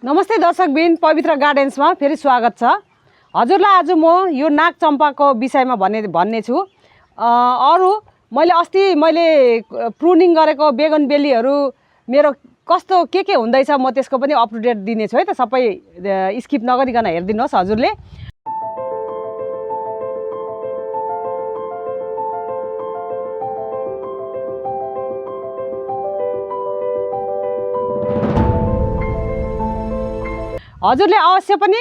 नमस्ते दर्शकबिन, पवित्र गार्डन्समा फेरि स्वागत छ। हजुरलाई आज म यो नाग चम्पाको विषयमा भन्ने छु। अरू मैले प्रुनिङ गरेको बेगन बेलीहरू मेरो कस्तो के हुँदैछ म त्यसको पनि अप टु डेट दिनेछु है त। सबै स्किप नगरिकन हेरिदिनुहोस् हजुरले। हजुरले अवश्य पनि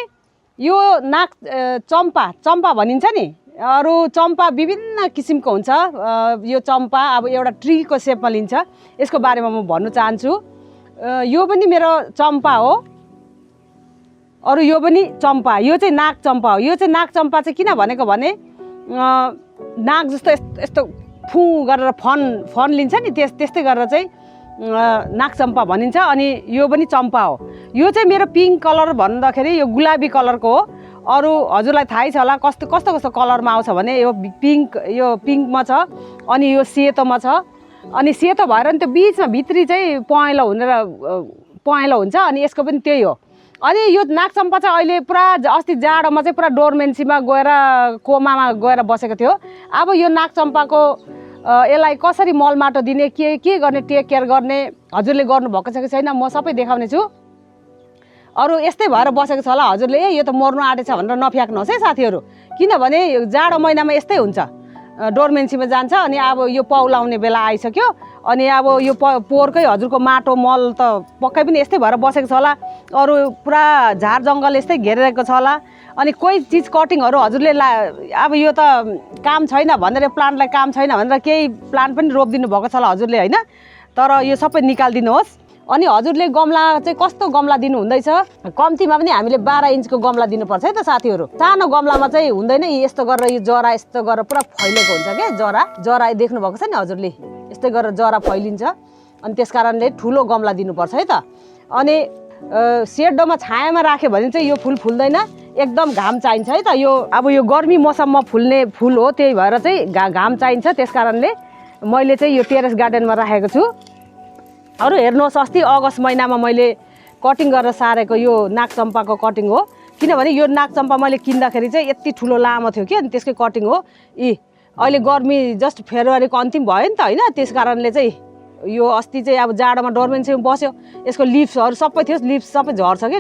यो नाग चम्पा भनिन्छ नि, अरू चम्पा विभिन्न किसिमको हुन्छ। यो चम्पा अब एउटा ट्रीको सेपमा लिन्छ, यसको बारेमा म भन्न चाहन्छु। यो पनि मेरो चम्पा हो, अरू यो पनि चम्पा, यो चाहिँ नाग चम्पा हो। यो चाहिँ नाग चम्पा चाहिँ किन भनेको भने नाग जस्तो यस्तो फु गरेर फन लिन्छ नि, त्यस्तै गरेर चाहिँ नाग चम्पा भनिन्छ। अनि यो पनि चम्पा हो। यो चाहिँ मेरो पिङ्क कलर भन्दाखेरि यो गुलाबी कलरको हो। अरू हजुरलाई थाहै छ होला कस्तो कलरमा आउँछ भने यो पिङ्कमा छ, अनि यो सेतोमा छ। अनि सेतो भएर नि त्यो बिचमा भित्री चाहिँ पहेँलो हुन्छ, अनि यसको पनि त्यही हो। अनि यो नाग चम्पा चाहिँ अहिले पुरा अस्ति जाडोमा चाहिँ पुरा डोर्मेन्सीमा गएर कोमामा गएर बसेको थियो। अब यो नाग चम्पाको यसलाई कसरी मल माटो दिने, के गर्ने, टेक केयर गर्ने हजुरले गर्नुभएको छ कि छैन म सबै देखाउने छु। अरू यस्तै भएर बसेको छ होला हजुरले, यो त मर्नु आँटेछ भनेर नफ्याक्नुहोस् है साथीहरू, किनभने जाडो महिनामा यस्तै हुन्छ, डोर्मेन्सीमा जान्छ। अनि अब यो पौलाउने बेला आइसक्यो, अनि अब यो पोहोरकै हजुरको माटो मल त पक्कै पनि यस्तै भएर बसेको छ होला। अरू पुरा झार जङ्गल यस्तै घेरिरहेको छ होला। अनि कोही चिज कटिङहरू हजुरले अब यो त काम छैन भनेर, प्लान्टलाई काम छैन भनेर केही प्लान्ट पनि रोपिदिनु भएको छ होला हजुरले होइन, तर यो सबै निकालिदिनुहोस्। अनि हजुरले गमला चाहिँ कस्तो गमला दिनु हुँदैछ, कम्तीमा पनि हामीले 12 इन्चको गमला दिनुपर्छ है त साथीहरू। सानो गमलामा चाहिँ हुँदैन, यस्तो गरेर यो जरा यस्तो गरेर पुरा फैलेको हुन्छ क्या, जरा देख्नुभएको छ नि हजुरले, यस्तै गरेर जरा फैलिन्छ। अनि त्यस कारणले ठुलो गमला दिनुपर्छ है त। अनि सेडोमा छायामा राख्यो भने चाहिँ यो फुल फुल्दैन, एकदम घाम चाहिन्छ है त। यो अब यो गर्मी मौसममा फुल्ने फुल हो, त्यही भएर चाहिँ घाम चाहिन्छ। त्यस कारणले मैले चाहिँ यो टेरेस गार्डनमा राखेको छु। अरू हेर्नुहोस्, अस्ति अगस्त महिनामा मैले कटिङ गरेर सारेको यो नाग चम्पाको कटिङ हो। किनभने यो नाग चम्पा मैले किन्दाखेरि चाहिँ यति ठुलो लामो थियो कि, अनि त्यसकै कटिङ हो। अहिले गर्मी जस्ट फेब्रुअरीको अन्तिम भयो नि त होइन, त्यस कारणले चाहिँ यो अस्ति चाहिँ अब जाडोमा डोर्मेन्सीमा बस्यो, यसको लिप्सहरू सबै थियो, लिप्स सबै झर्छ कि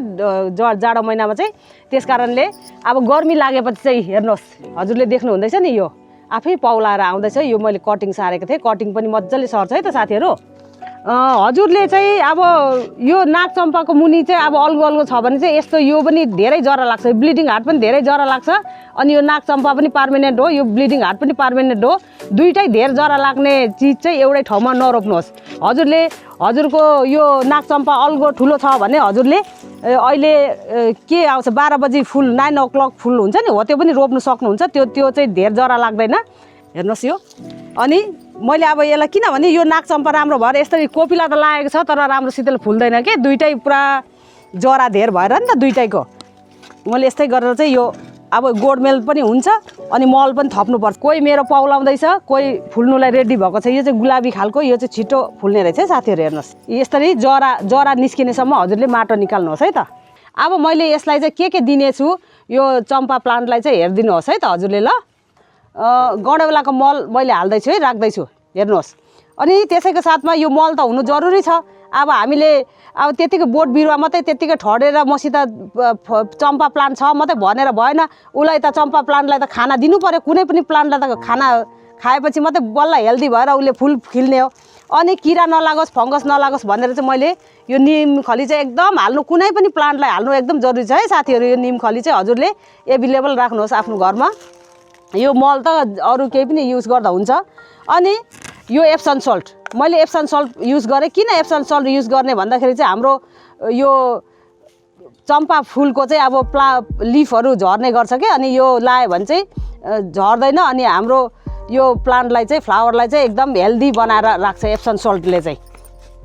जाडो महिनामा चाहिँ। त्यस कारणले अब गर्मी लागेपछि चाहिँ हेर्नुहोस् हजुरले देख्नु हुँदैछ नि, यो आफै पौलाएर आउँदैछ। यो मैले कटिङ सारेको थिएँ, कटिङ पनि मजाले सर्छ है त साथीहरू। हजुरले चाहिँ अब यो नाग चम्पाको मुनि चाहिँ अब अल्गो छ भने चाहिँ यस्तो यो पनि धेरै जरा लाग्छ, ब्लिडिङ हार्ट पनि धेरै जरा लाग्छ। अनि यो नाग चम्पा पनि पर्मानेन्ट हो, यो ब्लिडिङ हार्ट पनि पर्मानेन्ट हो। दुइटै धेर जरा लाग्ने चिज चाहिँ एउटै ठाउँमा नरोप्नुहोस् हजुरले। हजुरको यो नाग चम्पा अल्गो ठुलो छ भने हजुरले अहिले के आउँछ 12 बजी फुल 9 o'clock फुल हुन्छ नि हो, त्यो पनि रोप्नु सक्नुहुन्छ। त्यो चाहिँ धेर जरा लाग्दैन, हेर्नुहोस् यो। अनि मैले अब यसलाई किनभने यो नाग चम्पा राम्रो भएर यस्तरी कोपिला त लागेको छ, तर राम्रोसितले फुल्दैन कि, दुइटै पुरा जरा धेर भएर नि त दुइटैको। मैले यस्तै गरेर चाहिँ यो अब गोडमेल पनि हुन्छ, अनि मल पनि थप्नुपर्छ। कोही मेरो पौलाउँदैछ, कोही फुल्नुलाई रेडी भएको छ। यो चाहिँ गुलाबी खालको, यो चाहिँ छिटो फुल्ने रहेछ है साथीहरू, हेर्नुहोस्। यसरी जरा निस्किनेसम्म हजुरले माटो निकाल्नुहोस् है त। अब मैले यसलाई चाहिँ के दिनेछु, यो चम्पा प्लान्टलाई चाहिँ हेरिदिनुहोस् है त हजुरले ल। गडबेलाको मल मैले हाल्दैछु है, राख्दैछु, हेर्नुहोस्। अनि त्यसैको साथमा यो मल त हुनु जरुरी छ। अब हामीले अब त्यतिकै बोट बिरुवा मात्रै त्यतिकै ठडेर मसित चम्पा प्लान्ट छ मात्रै भनेर भएन। उसलाई त चम्पा प्लान्टलाई त खाना दिनु पर्यो, कुनै पनि प्लान्टलाई त खाना खाएपछि मात्रै बल्ल हेल्दी भएर उसले फुल खिल्ने हो। अनि किरा नलागोस्, फङ्गस नलागोस् भनेर चाहिँ मैले यो निम खली चाहिँ एकदम हाल्नु, कुनै पनि प्लान्टलाई हाल्नु एकदम जरुरी छ है साथीहरू। यो निम खली चाहिँ हजुरले एभाइलेबल राख्नुहोस् आफ्नो घरमा। यो मल त अरू केही पनि युज गर्दा हुन्छ। अनि यो एप्सन सल्ट, मैले एप्सन सल्ट युज गरेँ। किन एप्सन सल्ट युज गर्ने भन्दाखेरि चाहिँ हाम्रो यो चम्पा फुलको चाहिँ अब लिफहरू झर्ने गर्छ कि, अनि यो लायो भने चाहिँ झर्दैन। अनि हाम्रो यो प्लान्टलाई चाहिँ, फ्लावरलाई चाहिँ एकदम हेल्दी बनाएर राख्छ एप्सन सल्टले चाहिँ।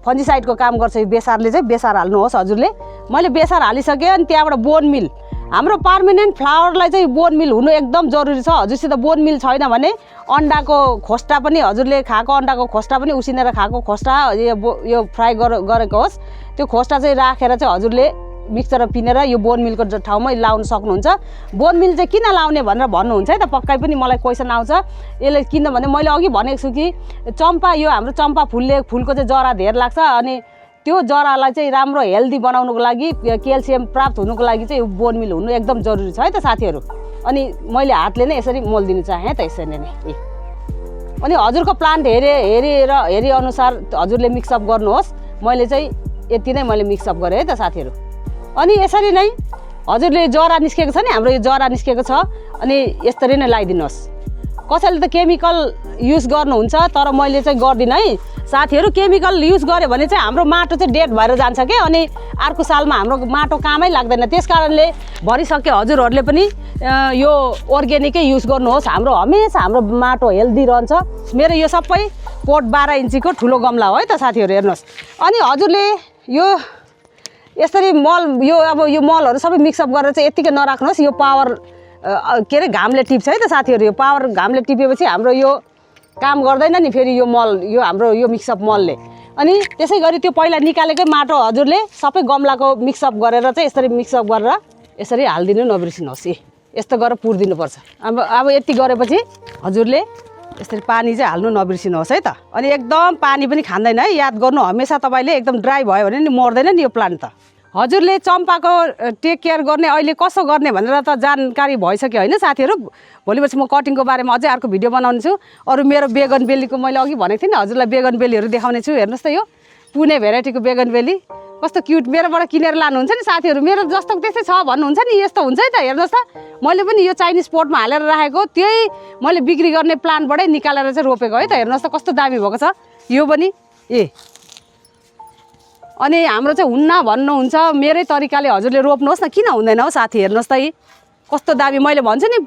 फन्जिसाइडको काम गर्छ यो बेसारले चाहिँ। बेसार हाल्नुहोस् हजुरले। मैले बेसार हालिसकेँ। अनि त्यहाँबाट बोन मिल, हाम्रो पर्मानेन्ट फ्लावरलाई चाहिँ बोन मिल हुनु एकदम जरुरी छ। हजुरसित बोन मिल छैन भने अन्डाको खोस्टा पनि हजुरले खाएको, अन्डाको खोस्टा पनि उसिनेर खाएको खोस्टा यो फ्राई गरेको होस्, त्यो खोस्टा चाहिँ राखेर चाहिँ हजुरले मिक्सचरमा पिनेर यो बोन मिलको ठाउँमा लाउन सक्नुहुन्छ। बोन मिल चाहिँ किन लाउने भनेर भन्नुहुन्छ है त, पक्कै पनि मलाई क्वेसन आउँछ यसले, किनभने मैले अघि भनेको छु कि चम्पा यो हाम्रो चम्पा फुलको चाहिँ जरा धेर लाग्छ अनि त्यो जरालाई चाहिँ राम्रो हेल्दी बनाउनुको लागि क्याल्सियम प्राप्त हुनुको लागि चाहिँ बोन मिल हुनु एकदम जरुरी छ है त साथीहरू। अनि मैले हातले नै यसरी मोल दिन चाहेँ त यसरी नै। अनि हजुरको प्लान्ट हेरी अनुसार हजुरले मिक्सअप गर्नुहोस्। मैले चाहिँ यति नै मैले मिक्सअप गरेँ है त साथीहरू। अनि यसरी नै हजुरले जरा निस्केको छ नि, हाम्रो यो जरा निस्केको छ, अनि यसरी नै लगाइदिनुहोस्। कसैले त केमिकल युज गर्नुहुन्छ तर मैले चाहिँ गर्दिनँ है साथीहरू। केमिकल युज गऱ्यो भने चाहिँ हाम्रो माटो चाहिँ डेड भएर जान्छ के, अनि अर्को सालमा हाम्रो माटो कामै लाग्दैन। त्यस कारणले भनिसके हजुरहरूले पनि यो अर्ग्यानिकै युज गर्नुहोस्। हमेसा हाम्रो माटो हेल्दी रहन्छ। मेरो यो सबै पोट 12 इन्चीको ठुलो गमला हो है त साथीहरू, हेर्नुहोस्। अनि हजुरले यो यसरी यो मलहरू सबै मिक्सअप गरेर चाहिँ यत्तिकै नराख्नुहोस्। यो पावर के अरे घामले टिप्छ है त साथीहरू। यो पावर घामले टिपेपछि हाम्रो यो काम गर्दैन नि फेरि यो मल, यो हाम्रो यो मिक्सअप मलले। अनि त्यसै गरी त्यो पहिला निकालेकै माटो हजुरले सबै गमलाको मिक्सअप गरेर चाहिँ यसरी मिक्सअप गरेर यसरी हालिदिनु नबिर्सिनुहोस्। यस्तो गरेर पुर्दिनुपर्छ। अब यति गरेपछि हजुरले यसरी पानी चाहिँ हाल्नु नबिर्सिनुहोस् है त। अनि एकदम पानी पनि खाँदैन है, याद गर्नु हमेसा। तपाईँले एकदम ड्राई भयो भने नि मर्दैन नि यो प्लान्ट त। हजुरले चम्पाको टेक केयर गर्ने अहिले कसो गर्ने भनेर त जानकारी भइसक्यो होइन साथीहरू। भोलि पर्सि म कटिङको बारेमा अझै अर्को भिडियो बनाउने छु। अरू मेरो बेगन बेलीको मैले अघि भनेको थिएँ नि हजुरलाई, बेगन बेलीहरू देखाउने छु। हेर्नुहोस् त यो पुणे भेराइटीको बेगन बेली कस्तो क्युट, मेरोबाट किनेर लानुहुन्छ नि साथीहरू। मेरो जस्तो त्यस्तै छ भन्नुहुन्छ नि, यस्तो हुन्छ है त। हेर्नुहोस् त मैले पनि यो चाइनिज पोटमा हालेर राखेको, त्यही मैले बिक्री गर्ने प्लान्टबाटै निकालेर चाहिँ रोपेको है त। हेर्नुहोस् त कस्तो दामी भएको छ यो पनि। अनि हाम्रो चाहिँ हुन्न भन्नुहुन्छ, मेरै तरिकाले हजुरले रोप्नुहोस् न, किन हुँदैन हो साथी। हेर्नुहोस् त कस्तो दामी, मैले भन्छु नि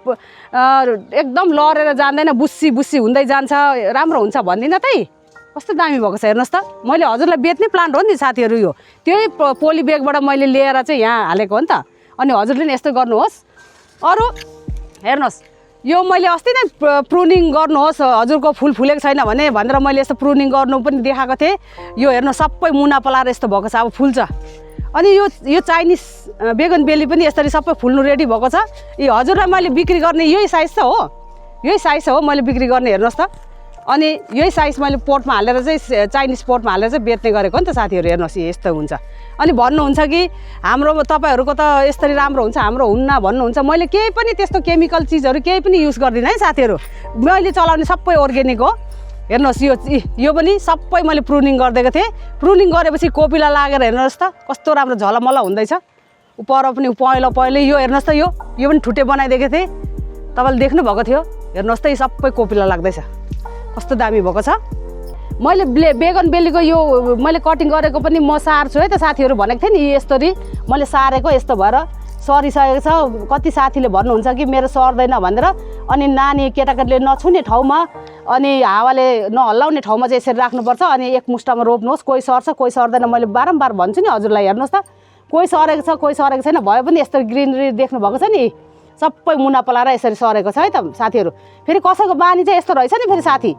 एकदम लडेर जान्दैन, बुस्सी हुँदै जान्छ, राम्रो हुन्छ भन्दिनँ त। कस्तो दामी भएको छ हेर्नुहोस् त। मैले हजुरलाई बेच्ने प्लान्ट हो नि साथीहरू यो, त्यही पोली ब्यागबाट मैले लिएर चाहिँ यहाँ हालेको हो नि त। अनि हजुरले नि यस्तो गर्नुहोस्। अरू हेर्नुहोस् यो मैले अस्ति नै प्रुनिङ गर्नुहोस्, हजुरको फुल फुलेको छैन भनेर मैले यस्तो प्रुनिङ गर्नु पनि देखाएको थिएँ। यो हेर्नुहोस् सबै मुना पलाएर यस्तो भएको छ, अब फुल्छ। अनि यो चाइनिज बेगन बेली पनि यसरी सबै फुल्नु रेडी भएको छ। हजुरलाई मैले बिक्री गर्ने यही साइज त हो, यही साइज हो मैले बिक्री गर्ने। हेर्नुहोस् त। अनि यही साइज मैले पोटमा हालेर चाहिँ चाइनिज पोटमा हालेर चाहिँ बेच्ने गरेको नि त साथीहरू। हेर्नुहोस् यस्तो हुन्छ। अनि भन्नुहुन्छ कि हाम्रो तपाईँहरूको त यसरी राम्रो हुन्छ, हाम्रो हुन्न भन्नुहुन्छ। मैले केही पनि त्यस्तो केमिकल चिजहरू केही पनि युज गर्दिनँ है साथीहरू। मैले चलाउने सबै अर्ग्यानिक हो। हेर्नुहोस् यो पनि सबै मैले प्रुनिङ गरिदिएको थिएँ। प्रुनिङ गरेपछि कोपिला लागेर हेर्नुहोस् त कस्तो राम्रो झलमल हुँदैछ। पर पनि पहेँलो यो हेर्नुहोस् त यो पनि ठुटे बनाइदिएको थिएँ, तपाईँले देख्नुभएको थियो। हेर्नुहोस् त यो सबै कोपिला लाग्दैछ, कस्तो दामी भएको छ। मैले बेगन बेलीको यो मैले कटिङ गरेको पनि म सार्छु है त साथीहरू भनेको थिएँ नि। यसरी मैले सारेको यस्तो भएर सरिसकेको छ। कति साथीले भन्नुहुन्छ कि मेरो सर्दैन भनेर। अनि नानी केटाकेटीले नछुने ठाउँमा अनि हावाले नहल्लाउने ठाउँमा चाहिँ यसरी राख्नुपर्छ। अनि एक मुस्टामा रोप्नुहोस्, कोही सर्छ कोही सर्दैन। मैले बारम्बार भन्छु नि हजुरलाई। हेर्नुहोस् त कोही सरेको छ कोही सरेको छैन, भए पनि यस्तो ग्रिनरी देख्नु भएको छ नि, सबै मुना पलाएर यसरी सरेको छ है त साथीहरू। फेरि कसैको बानी चाहिँ यस्तो रहेछ नि, फेरि साथी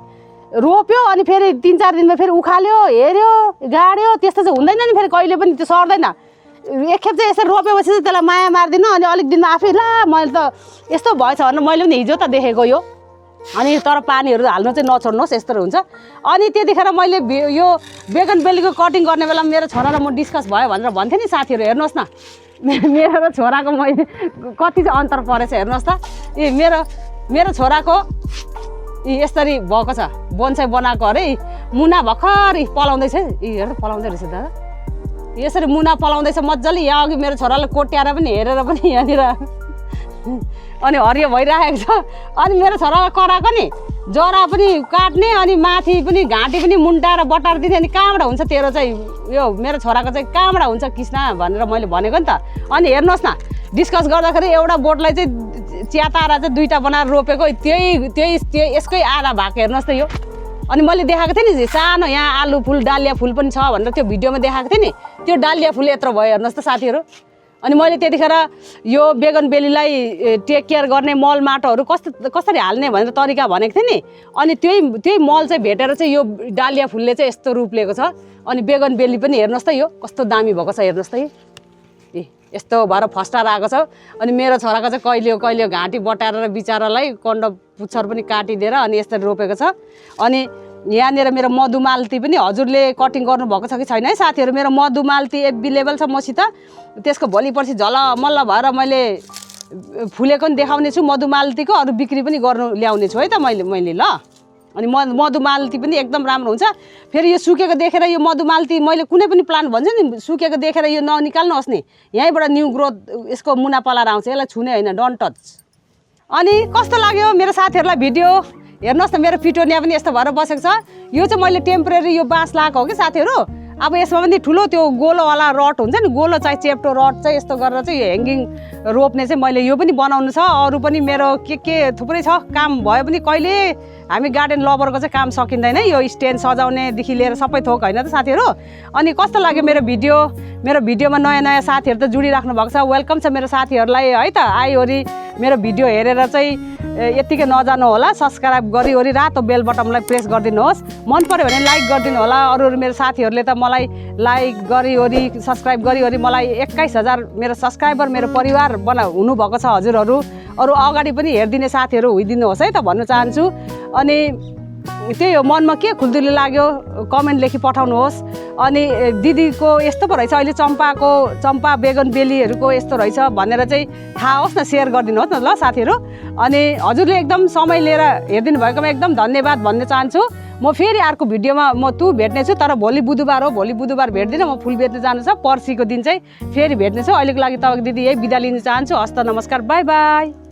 रोप्यो अनि फेरि 3-4 दिनमा फेरि उखाल्यो, हेऱ्यो, गाड्यो, त्यस्तो चाहिँ हुँदैन नि। फेरि कहिले पनि त्यो सर्दैन। एकखेप चाहिँ यसरी रोपेपछि चाहिँ त्यसलाई माया मारिदिनु। अनि अलिक दिनमा आफै ला मैले त यस्तो भएछ भनेर मैले पनि हिजो त देखेको यो। अनि तर पानीहरू हाल्नु चाहिँ नछोड्नुहोस्, यस्तो हुन्छ। अनि त्यतिखेर मैले यो बेगन बेलीको कटिङ गर्ने बेलामा मेरो छोरा र म डिस्कस भयो भनेर भन्थेँ नि साथीहरू। हेर्नुहोस् न मेरो र छोराको मैले कति चाहिँ अन्तर परेछ हेर्नुहोस् त। मेरो छोराको यसरी भएको छ, बोन्साई बनाएको अरे मुना भर्खर पलाउँदैछ। हेर पलाउँदै रहेछ दादा, यसरी मुना पलाउँदैछ मजाले। यहाँ अघि मेरो छोराले कोट्याएर पनि हेरेर पनि यहाँनिर अनि हरियो भइरहेको छ। अनि मेरो छोरालाई कराएको नि जरा पनि काट्ने, अनि माथि पनि घाँटी पनि मुन्टाएर बटार दिने। अनि कहाँबाट हुन्छ तेरो चाहिँ यो मेरो छोराको चाहिँ कहाँबाट हुन्छ कृष्ण भनेर मैले भनेको नि त। अनि हेर्नुहोस् न डिस्कस गर्दाखेरि एउटा बोटलाई चाहिँ च्याताएर चाहिँ 2टा बनाएर रोपेको, त्यही यसकै आधा भाग हेर्नुहोस् त यो। अनि मैले देखाएको थिएँ नि सानो यहाँ आलु फुल डालिया फुल पनि छ भनेर, त्यो भिडियोमा देखाएको थिएँ नि। त्यो डालिया फुल यत्रो भयो हेर्नुहोस् त साथीहरू। अनि मैले त्यतिखेर यो बेगन बेलीलाई टेक केयर गर्ने मल माटोहरू कसरी हाल्ने भनेर तरिका भनेको थिएँ नि। अनि त्यही मल चाहिँ भेटेर चाहिँ यो डालिया फुलले चाहिँ यस्तो रूप लिएको छ। अनि बेगन बेली पनि हेर्नुहोस् त यो कस्तो दामी भएको छ हेर्नुहोस् त। यस्तो भएर फस्टाएर आएको छ। अनि मेरो छोराको चाहिँ कहिले घाँटी बटाएर र बिचारालाई कण्ड पुच्छर पनि काटिदिएर अनि यसरी रोपेको छ। अनि यहाँनिर मेरो मधुमालती पनि हजुरले कटिङ गर्नुभएको छ कि छैन है साथीहरू। मेरो मधुमालती एभाइलेबल छ मसित। त्यसको भोलि पर्सि झलमल्ल भएर मैले फुलेको पनि देखाउने छु मधुमालतीको, अरू बिक्री पनि गर्नु ल्याउने छु है त मैले ल। अनि मधुमालती पनि एकदम राम्रो हुन्छ। फेरि यो सुकेको देखेर यो मधुमालती मैले कुनै पनि प्लान्ट भन्छु नि सुकेको देखेर यो ननिकाल्नुहोस् नि, यहीँबाट न्यू ग्रोथ यसको मुना पलाएर आउँछ, यसलाई छुने होइन, डोन्ट टच। अनि कस्तो लाग्यो मेरो साथीहरूलाई भिडियो? हेर्नुहोस् न मेरो पिटोनिया पनि यस्तो भएर बसेको छ। यो चाहिँ मैले टेम्पोरेरी यो बाँस लगाएको हो कि साथीहरू। अब यसमा पनि ठुलो त्यो गोलोवाला रड हुन्छ नि, गोलो चाहिँ चेप्टो रड चाहिँ यस्तो गरेर चाहिँ यो ह्याङ्गिङ रोप्ने चाहिँ मैले यो पनि बनाउनु छ। अरू पनि मेरो के थुप्रै छ काम, भयो पनि कहिले हामी गार्डन लभरको चाहिँ काम सकिँदैन। यो स्ट्यान्ड सजाउनेदेखि लिएर सबै थोक होइन त साथीहरू। अनि कस्तो लाग्यो मेरो भिडियो? मेरो भिडियोमा नयाँ साथीहरू त जुडिराख्नु भएको छ, वेलकम छ मेरो साथीहरूलाई है त। आइवरी मेरो भिडियो हेरेर चाहिँ यतिकै नजानु होला, सब्सक्राइब गरिवरी रातो बेल बटनलाई प्रेस गरिदिनुहोस्। मन पऱ्यो भने लाइक गरिदिनु होला। अरू मेरो साथीहरूले त मलाई लाइक गरिवरी सब्सक्राइब गरिवरी मलाई 21,000 मेरो सब्सक्राइबर मेरो परिवार हुनुभएको छ हजुरहरू। अरू अगाडि पनि हेरिदिने साथीहरू होइदिनुहोस् है त भन्न चाहन्छु। अनि त्यही हो, मनमा के खुल्दुली लाग्यो कमेन्ट लेखी पठाउनुहोस्। अनि दिदीको यस्तो पो रहेछ अहिले चम्पा बेगन बेलीहरूको यस्तो रहेछ भनेर चाहिँ थाहा होस् न, सेयर गरिदिनुहोस् न ल साथीहरू। अनि हजुरले एकदम समय लिएर हेरिदिनु भएकोमा एकदम धन्यवाद भन्न चाहन्छु। म फेरि अर्को भिडियोमा भेट्नेछु, तर भोलि बुधबार हो, भोलि बुधबार भेट्दिनँ, म फुल बेच्न जानु छ। पर्सिको दिन चाहिँ फेरि भेट्नेछु। अहिलेको लागि तपाईँको दिदी यही बिदा लिन चाहन्छु। हस्त नमस्कार, बाई बाई।